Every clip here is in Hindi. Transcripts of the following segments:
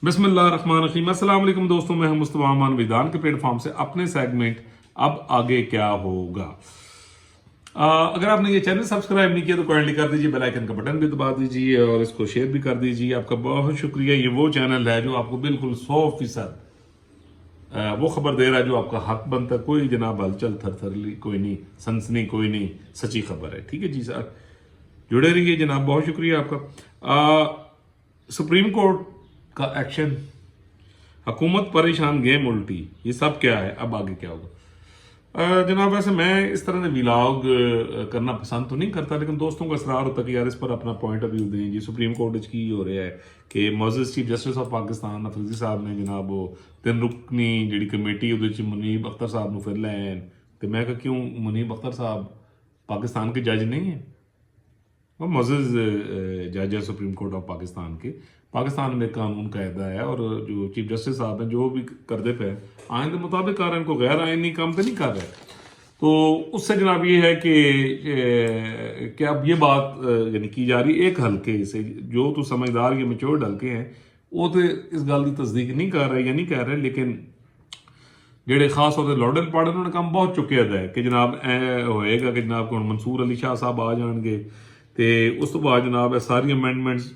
बिस्मिल्लाहिर्रहमानिर्रहीम। अस्सलाम वालेकुम दोस्तों, मैं हूं मुस्तफा अमान विधान के प्लेटफॉर्म से अपने सेगमेंट अब आगे क्या होगा। अगर आपने ये चैनल सब्सक्राइब नहीं किया तो काइंडली कर दीजिए, बेल आइकन का बटन भी दबा दीजिए और इसको शेयर भी कर दीजिए। आपका बहुत शुक्रिया। ये वो चैनल है जो आपको बिल्कुल 100% वो खबर दे रहा है जो आपका हक बनता है। कोई जनाब हलचल थरथरली कोई नहीं, सनसनी कोई नहीं, सच्ची खबर है। ठीक है जी सर, जुड़े रहिए जनाब, बहुत शुक्रिया आपका। सुप्रीम कोर्ट का एक्शन, हुकूमत परेशान, गेम उल्टी, ये सब क्या है, अब आगे क्या होगा। जनाब वैसे मैं इस तरह से व्लॉग करना पसंद तो नहीं करता, लेकिन दोस्तों का इसरार होता है कि यार इस पर अपना पॉइंट ऑफ व्यू दें जी। सुप्रीम कोर्ट की हो रहा है कि मोअज़्ज़ज़ chief justice of Pakistan Afridi साहब ने जनाब वो 3 रुकनी जी कमेटी वो मुनीब अख्तर साहब को फिर लैन, तो मैं कहा क्यों मुनीब अख्तर साहब पाकिस्तान के जज नहीं हैं? वो मोअज़्ज़ज़ जज है सुप्रीम कोर्ट ऑफ पाकिस्तान के। पाकिस्तान में कानून कायदा है और जो चीफ जस्टिस साहब हैं जो भी करते पे आइन के मुताबिक कर रहे हैं, इनको गैर आइनी काम तो नहीं कर रहे। तो उससे जनाब ये है कि अब ये बात यानी की जा रही एक हल्के से, जो तो समझदार या मेच्योर्ड हल्के हैं वो तो इस गल की तस्दीक नहीं कर रहे या नहीं कह रहे, लेकिन ਜਿਹੜੇ खास तौर पर लॉर्डल पार्टी उन्होंने काम बहुत चुकिया है कि जनाब ए होएगा कि जनाब को मंसूर अली शाह साहब आ जाएंगे तो उस तो बाद जनाब सारी अमेंडमेंट्स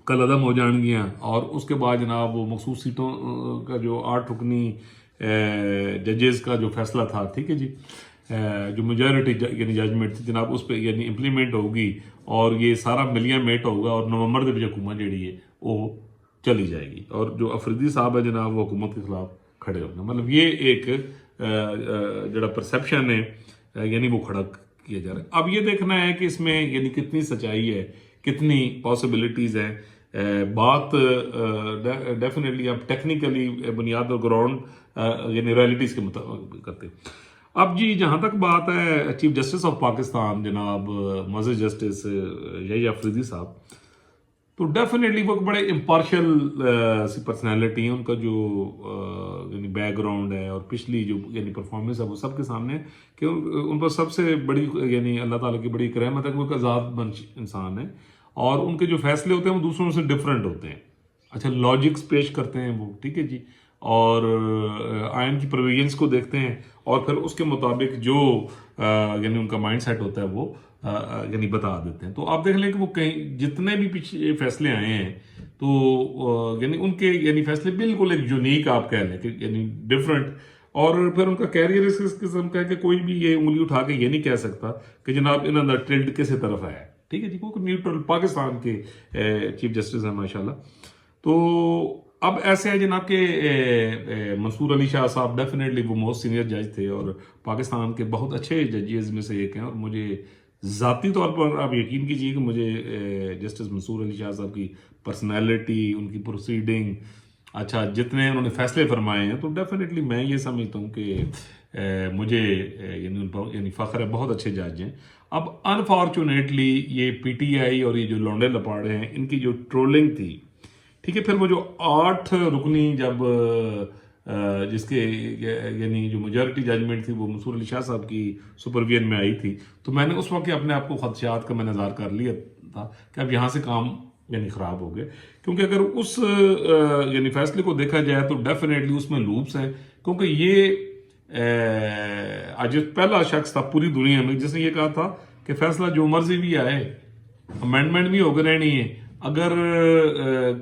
कल अदम हो जाएंगियाँ और उसके बाद जनाब वो मखसूस सीटों का जो 8 रुकनी जजेस का जो फैसला था, ठीक है जी, जो मेजॉरिटी यानी जजमेंट थी जनाब उस पर यानी इम्प्लीमेंट होगी और ये सारा मिलिया मेट होगा और नवंबर के हुकूमत जी है वो चली जाएगी और जो अफरीदी साहब है जनाब वो हुकूमत के खिलाफ खड़े होंगे। मतलब ये एक जरा परसेप्शन है यानी वो खड़ा किया जा रहा है। अब ये देखना है कि इसमें यानी कितनी सच्चाई है, कितनी पॉसिबिलिटीज़ हैं। बात डेफिनेटली अब टेक्निकली बुनियाद और ग्राउंड यानी रियलिटीज़ के मुताबिक करते हैं। अब जी जहाँ तक बात है चीफ जस्टिस ऑफ पाकिस्तान जनाब मोअज़्ज़ज़ जस्टिस यही अफरीदी साहब, तो डेफिनेटली वो एक बड़े इम्पार्शियल सी पर्सनैलिटी है। उनका जो यानी बैकग्राउंड है और पिछली जो यानी परफॉर्मेंस है वो सबके सामने कि उन पर सबसे बड़ी यानी अल्लाह ताला की बड़ी रहमत है कि वो एक आज़ाद मंच इंसान है और उनके जो फैसले होते हैं वो दूसरों से डिफरेंट होते हैं। अच्छा, लॉजिक्स पेश करते हैं वो, ठीक है जी, और आयन की प्रोविजंस को देखते हैं और फिर उसके मुताबिक जो यानी उनका माइंड सेट होता है वो यानी बता देते हैं। तो आप देख लें कि वो कहीं जितने भी पीछे फैसले आए हैं तो यानी उनके यानी फैसले बिल्कुल एक यूनिक आप कह लें कि यानी डिफरेंट, और फिर उनका कैरियर इस किस्म का है कि कोई भी ये उंगली उठा के ये नहीं कह सकता कि जनाब इन्होंने ट्रेंड किसी तरफ आया, ठीक है जी, क्योंकि न्यूट्रल पाकिस्तान के चीफ जस्टिस हैं माशाल्लाह। तो अब ऐसे है जनाब के मंसूर अली शाह साहब डेफिनेटली वो मोस्ट सीनियर जज थे और पाकिस्तान के बहुत अच्छे जजेस में से एक हैं और मुझे ज़ाती तौर पर आप यकीन कीजिए कि मुझे जस्टिस मंसूर अली शाह साहब की पर्सनैलिटी, उनकी प्रोसीडिंग, अच्छा जितने उन्होंने फैसले फरमाए हैं, तो डेफिनेटली मैं ये समझता हूँ कि मुझे यानी उन पर यानी फ़ख्र है, बहुत अच्छे जज हैं। अब अनफॉर्चुनेटली ये PTI और ये जो लौंडे लपाड़े हैं इनकी जो ट्रोलिंग थी, ठीक है, फिर वो जो 8 रुकनी जब जिसके यानी जो मेजॉरिटी जजमेंट थी वो मंसूर अली शाह साहब की सुपरविजन में आई थी, तो मैंने उस वक्त अपने आप को खदशात का मैंने ज़ाहिर कर लिया था कि अब यहाँ से काम यानी ख़राब हो गए, क्योंकि अगर उस यानी फैसले को देखा जाए तो डेफिनेटली उसमें लूप्स हैं, क्योंकि ये आज पहला शख्स था पूरी दुनिया में जिसने ये कहा था कि फैसला जो मर्जी भी आए, अमेंडमेंट भी होकर रहनी है, अगर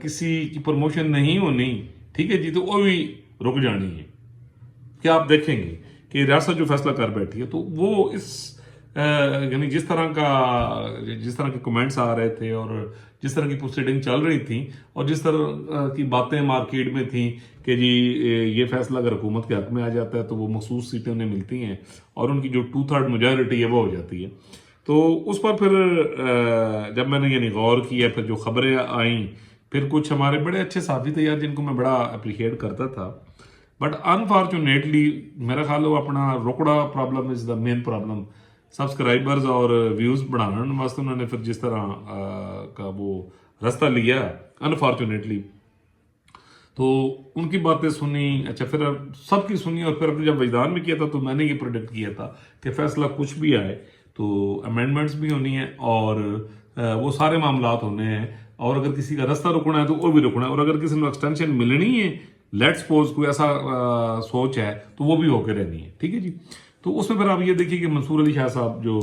किसी की प्रमोशन नहीं होनी, ठीक है जी, तो वो भी रुक जानी है। क्या आप देखेंगे कि रियासत जो फैसला कर बैठी है, तो वो इस यानी जिस तरह के कमेंट्स आ रहे थे और जिस तरह की प्रोसीडिंग चल रही थी और जिस तरह की बातें मार्केट में थी कि जी ये फैसला अगर हुकूमत के हक में आ जाता है तो वो मखसूस सीटें उन्हें मिलती हैं और उनकी जो 2/3 मेजॉरिटी है वो हो जाती है। तो उस पर फिर जब मैंने यानी गौर किया, फिर जो खबरें आईं, फिर कुछ हमारे बड़े अच्छे साथी थे यार जिनको मैं बड़ा अप्रिशिएट करता था, बट अनफॉर्चुनेटली मेरा ख्याल है वो अपना रोकड़ा problem is the main problem, subscribers और व्यूज़ बढ़ाने वास्ते उन्होंने फिर जिस तरह का वो रास्ता लिया अनफॉर्चुनेटली, तो उनकी बातें सुनी, अच्छा फिर सबकी सुनी और फिर अपने जब वजदान में किया था तो मैंने ये प्रोडिक्ट किया था कि फैसला कुछ भी आए तो अमेंडमेंट्स भी होनी है और वो सारे मामलात होने हैं। और अगर किसी का रास्ता रुकना है तो वो भी रुकना है, और अगर किसी को एक्सटेंशन मिलनी है, लेट्स सपोज कोई ऐसा सोच है, तो वो भी होकर रहनी है। ठीक है जी। तो उसमें फिर आप ये देखिए कि मंसूर अली शाह साहब जो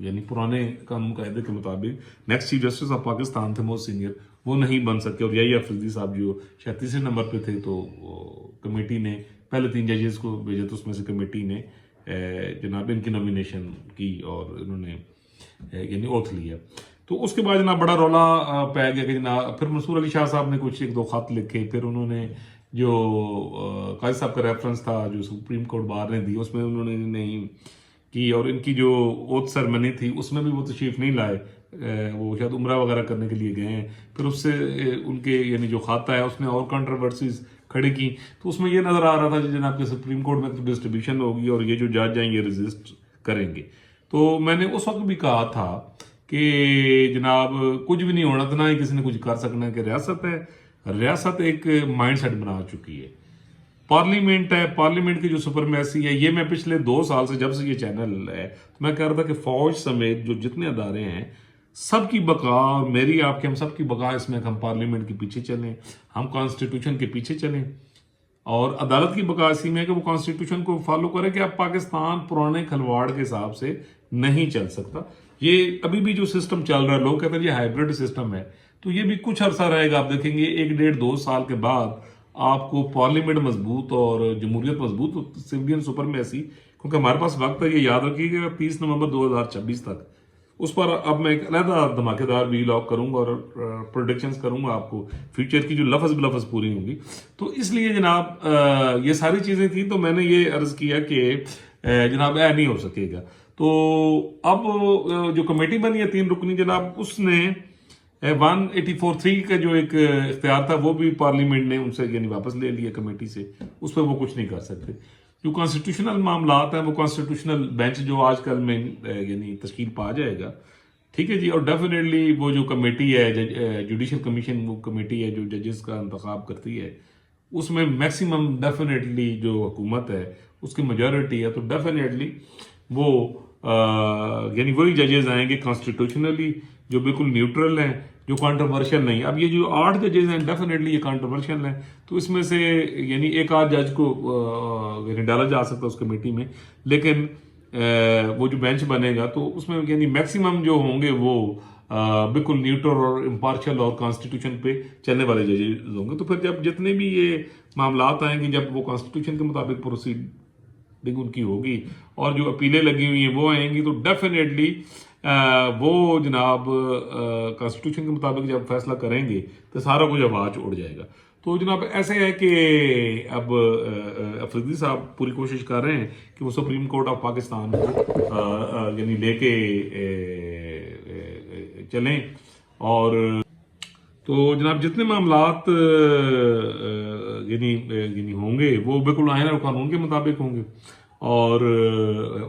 यानी पुराने कानून कायदे के मुताबिक next chief justice of Pakistan थे, मोस्ट सीनियर, वो नहीं बन सके। और यही अफरीदी साहब जो शायद तीसरे नंबर पे थे, तो कमेटी ने पहले 3 जजेस को भेजे, तो उसमें से कमेटी ने जनाब इनकी नॉमिनेशन की और इन्होंने यानी ओथ लिया। तो उसके बाद जनाब बड़ा रौला पै गया कि जनाब फिर मंसूर अली शाह साहब ने कुछ 1-2 खत लिखे, फिर उन्होंने जो काजी साहब का रेफरेंस था जो सुप्रीम कोर्ट बार ने दी, उसमें उन्होंने नहीं की, और इनकी जो ओथ सेरेमनी थी उसमें भी वो तशरीफ नहीं लाए, वो शायद उम्रा वगैरह करने के लिए गए हैं। फिर उससे उनके यानी जो खाता है उसने और कंट्रोवर्सीज खड़ी की, तो उसमें ये नजर आ रहा था कि जनाब के सुप्रीम कोर्ट में तो डिस्ट्रीब्यूशन होगी और ये जो जज हैं ये रजिस्ट करेंगे। तो मैंने उस वक्त भी कहा था कि जनाब कुछ भी नहीं होना था, ना ही किसी ने कुछ कर सकना है, कि रियासत है, रियासत एक माइंडसेट बना चुकी है। पार्लियामेंट है, पार्लियामेंट की जो सुपरमेसी है, ये मैं पिछले 2 साल से जब से ये चैनल है तो मैं कह रहा था कि फौज समेत जो जितने अदारे हैं सबकी बका, और मेरी आपके हम सबकी बका इसमें हम पार्लियामेंट के पीछे चलें, हम कॉन्स्टिट्यूशन के पीछे चलें, और अदालत की बका इसी में है कि वो कॉन्स्टिट्यूशन को फॉलो करे कि अब पाकिस्तान पुराने खलवाड़ के हिसाब से नहीं चल सकता। ये अभी भी जो सिस्टम चल रहा है, लोग कहते हैं ये हाइब्रिड सिस्टम है, तो ये भी कुछ अरसा रहेगा। आप देखेंगे 1-1.5-2 साल के बाद आपको पार्लियामेंट मजबूत और जमहूरियत मजबूत, सिविलियन सुपरमेसी, क्योंकि हमारे पास वक्त है, ये याद रखिएगा 30 नवंबर 2026 तक। उस पर अब मैं एक अलहदा धमाकेदार वीलॉग करूंगा और प्रोडिक्शंस करूंगा आपको फ्यूचर की, जो लफज बलफज पूरी होंगी। तो इसलिए जनाब ये सारी चीजें थी, तो मैंने ये अर्ज किया कि जनाब ऐ नहीं हो सकेगा। तो अब जो कमेटी बनी है 3 रुकनी जनाब, उसने 184(3) का जो एक इख्तियार था वो भी पार्लियामेंट ने उनसे यानी वापस ले लिया कमेटी से, उस पर वो कुछ नहीं कर सकते। जो कॉन्स्टिट्यूशनल मामलात हैं वो कॉन्स्टिट्यूशनल बेंच जो आजकल में यानी तश्कील पा जाएगा, ठीक है जी। और डेफिनेटली वो जो कमेटी है जुडिशल कमीशन, वो कमेटी है जो जजेस का इंतखाब करती है, उसमें मैक्सिमम डेफिनेटली जो हुकूमत है उसकी मेजॉरिटी है, तो डेफिनेटली वो यानी वही जजेस आएंगे कॉन्स्टिट्यूशनली जो बिल्कुल न्यूट्रल हैं, जो कंट्रोवर्शियल नहीं। अब ये जो 8 जजेस हैं डेफिनेटली ये कंट्रोवर्शियल हैं, तो इसमें से यानी एक आध जज को यानी डाला जा सकता है उस कमेटी में, लेकिन वो जो बेंच बनेगा तो उसमें यानी मैक्सिमम जो होंगे वो बिल्कुल न्यूट्रल और इम्पार्शियल और कॉन्स्टिट्यूशन पे चलने वाले जजेस होंगे। तो फिर जब जितने भी ये मामलात आएंगे, जब वो कॉन्स्टिट्यूशन के मुताबिक प्रोसीडिंग उनकी होगी और जो अपीलें लगी हुई हैं वो आएंगी, तो डेफिनेटली वो जनाब कॉन्स्टिट्यूशन के मुताबिक जब फैसला करेंगे तो सारा कुछ आवाज उड़ जाएगा। तो जनाब ऐसे है कि अब अफरीदी साहब पूरी कोशिश कर रहे हैं कि वो सुप्रीम कोर्ट ऑफ पाकिस्तान को यानी लेके चलें, और तो जनाब जितने मामलात यानी होंगे वो बिल्कुल आईन और कानून के मुताबिक होंगे। और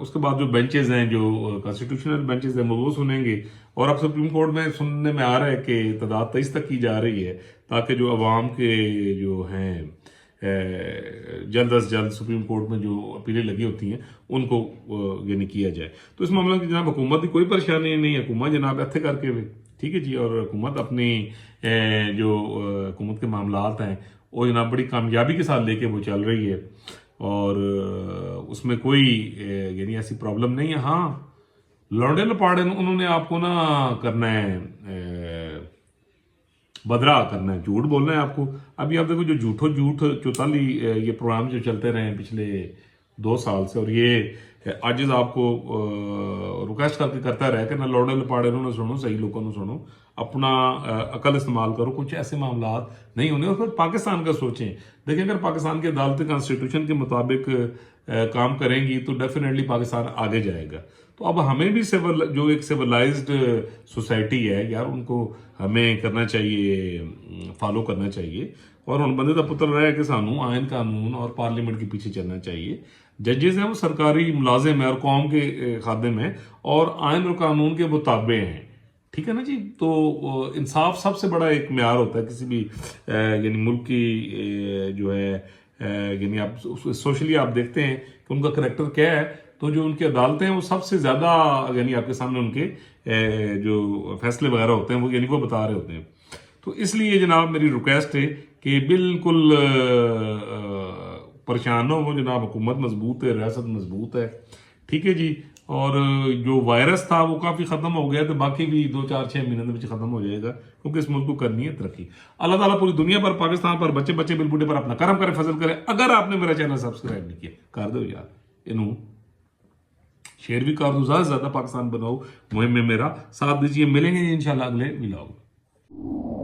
उसके बाद जो बेंचेस हैं, जो कॉन्स्टिट्यूशनल बेंचेस हैं, वो सुनेंगे। और अब सुप्रीम कोर्ट में सुनने में आ रहा है कि तादाद 23 तक की जा रही है, ताकि जो अवाम के जो हैं जल्द अज जल्द सुप्रीम कोर्ट में जो अपीलें लगी होती हैं उनको यानी किया जाए। तो इस मामले में जनाब हुकूमत की कोई परेशानी नहीं है, हुकूमत जनाब ऐसे करके हुए, ठीक है जी। और हुकूमत अपनी जो हुकूमत के मामलात हैं वो जनाब बड़ी कामयाबी के साथ लेके वो चल रही है, और उसमें कोई यानी ऐसी प्रॉब्लम नहीं है। हाँ, लौंडे लपाड़े उन्होंने आपको ना करना है, बदरा करना है, झूठ बोलना है आपको। अभी आप देखो जो झूठ चौताली ये प्रोग्राम जो चलते रहे हैं पिछले 2 साल से, और ये आज आपको रिक्वेस्ट करके करता रहे कि ना लौंडे लपाड़े ने सुनो, सही लोगों ने सुनो, अपना अकल इस्तेमाल करो, कुछ ऐसे मामलात नहीं होने। और फिर पाकिस्तान का सोचें, देखिए अगर पाकिस्तान की अदालतें कॉन्स्टिट्यूशन के मुताबिक काम करेंगी तो डेफिनेटली पाकिस्तान आगे जाएगा। तो अब हमें भी जो एक सिविलाइज्ड सोसाइटी है यार, उनको हमें करना चाहिए, फॉलो करना चाहिए। और उन बंदे का पुत्र रहा है कि सानू आयन कानून और पार्लियामेंट के पीछे चलना चाहिए। जजेस हैं वो सरकारी मुलाजिम है और कौम के खादिम है और आयन और कानून के वो ताबे हैं, ठीक है ना जी। तो इंसाफ सबसे बड़ा एक म्यार होता है किसी भी यानी मुल्क की जो है, यानी आप सोशली आप देखते हैं कि उनका करेक्टर क्या है, तो तो जो उनकी अदालतें हैं वो सबसे ज़्यादा यानी आपके सामने उनके जो फैसले वगैरह होते हैं वो यानी वो बता रहे होते हैं। तो इसलिए जनाब मेरी रिक्वेस्ट है कि बिल्कुल परेशान हो जनाब, हुकूमत मजबूत है, रियासत मजबूत है, ठीक है जी। और जो वायरस था वो काफ़ी ख़त्म हो गया, तो बाकी भी 2 4 6 महीने में ख़त्म हो जाएगा, क्योंकि इस मुल्क को करनी है तरक्की। अल्लाह ताला पूरी दुनिया पर, पाकिस्तान पर, बच्चे बच्चे बिलबुढ़े पर अपना करम करे, फजल करे। अगर आपने मेरा चैनल सब्सक्राइब नहीं किया कर दो यार, इनू शेयर भी कर दो, ज़्यादा से ज़्यादा पाकिस्तान बनाओ मुहिम में मेरा साथ दीजिए। मिलेंगे इंशाल्लाह अगले व्लॉग में।